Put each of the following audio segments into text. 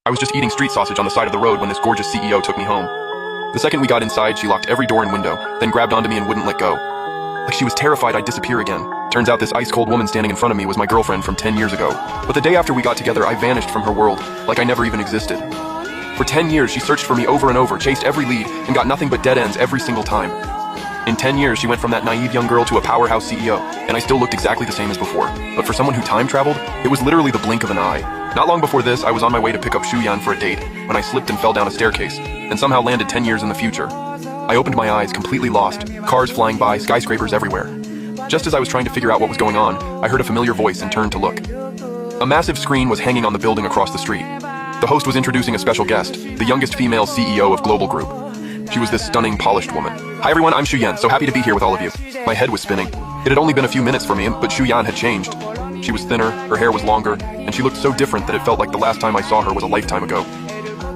I was just eating street sausage on the side of the road when this gorgeous CEO took me home. The second we got inside, she locked every door and window, then grabbed onto me and wouldn't let go. Like she was terrified I'd disappear again. Turns out this ice-cold woman standing in front of me was my girlfriend from 10 years ago. But the day after we got together, I vanished from her world, like I never even existed. For 10 years, she searched for me over and over, chased every lead, and got nothing but dead ends every single time. In 10 years, she went from that naive young girl to a powerhouse CEO, and I still looked exactly the same as before. But for someone who time-traveled, it was literally the blink of an eye. Not long before this, I was on my way to pick up Shuyan for a date, when I slipped and fell down a staircase, and somehow landed 10 years in the future. I opened my eyes, completely lost, cars flying by, skyscrapers everywhere. Just as I was trying to figure out what was going on, I heard a familiar voice and turned to look. A massive screen was hanging on the building across the street. The host was introducing a special guest, the youngest female CEO of Global Group. She was this stunning, polished woman. Hi everyone, I'm Shuyan, so happy to be here with all of you. My head was spinning. It had only been a few minutes for me, but Shuyan had changed. She was thinner, her hair was longer, and she looked so different that it felt like the last time I saw her was a lifetime ago.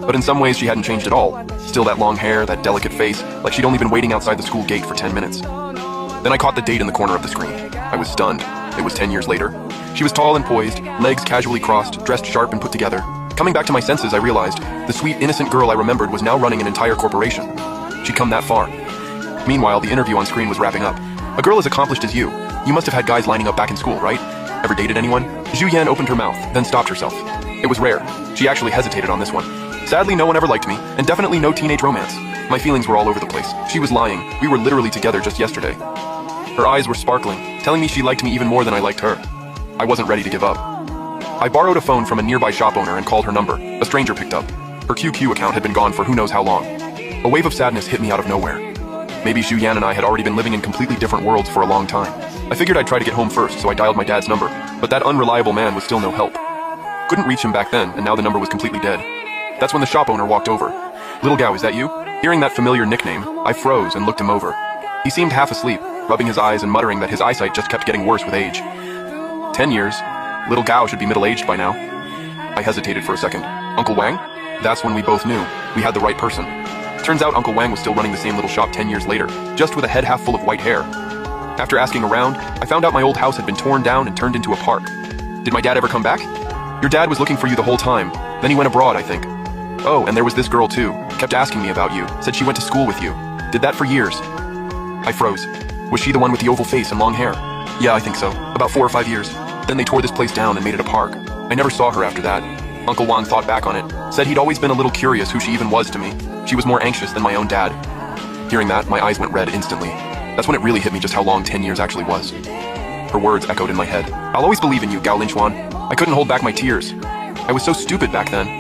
But in some ways, she hadn't changed at all. Still that long hair, that delicate face, like she'd only been waiting outside the school gate for 10 minutes. Then I caught the date in the corner of the screen. I was stunned. It was 10 years later. She was tall and poised, legs casually crossed, dressed sharp and put together. Coming back to my senses, I realized the sweet, innocent girl I remembered was now running an entire corporation. She'd come that far. Meanwhile, the interview on screen was wrapping up. A girl as accomplished as you. You must have had guys lining up back in school, right? Ever dated anyone? Zhu Yan opened her mouth, then stopped herself. It was rare. She actually hesitated on this one. Sadly, no one ever liked me, and definitely no teenage romance. My feelings were all over the place. She was lying. We were literally together just yesterday. Her eyes were sparkling, telling me she liked me even more than I liked her. I wasn't ready to give up. I borrowed a phone from a nearby shop owner and called her number. A stranger picked up. Her QQ account had been gone for who knows how long. A wave of sadness hit me out of nowhere. Maybe Zhu Yan and I had already been living in completely different worlds for a long time. I figured I'd try to get home first, so I dialed my dad's number, but that unreliable man was still no help. Couldn't reach him back then, and now the number was completely dead. That's when the shop owner walked over. "Little Gao, is that you?" Hearing that familiar nickname, I froze and looked him over. He seemed half asleep, rubbing his eyes and muttering that his eyesight just kept getting worse with age. 10 years. Little Gao should be middle-aged by now. I hesitated for a second. Uncle Wang? That's when we both knew. We had the right person. Turns out Uncle Wang was still running the same little shop 10 years later, just with a head half full of white hair. After asking around, I found out my old house had been torn down and turned into a park. Did my dad ever come back? Your dad was looking for you the whole time. Then he went abroad, I think. Oh, and there was this girl too. Kept asking me about you. Said she went to school with you. Did that for years. I froze. Was she the one with the oval face and long hair? Yeah, I think so. About 4 or 5 years. Then they tore this place down and made it a park. I never saw her after that. Uncle Wang thought back on it. Said he'd always been a little curious who she even was to me. She was more anxious than my own dad. Hearing that, my eyes went red instantly. That's when it really hit me just how long 10 years actually was. Her words echoed in my head. "I'll always believe in you, Gao Linchuan." I couldn't hold back my tears. I was so stupid back then.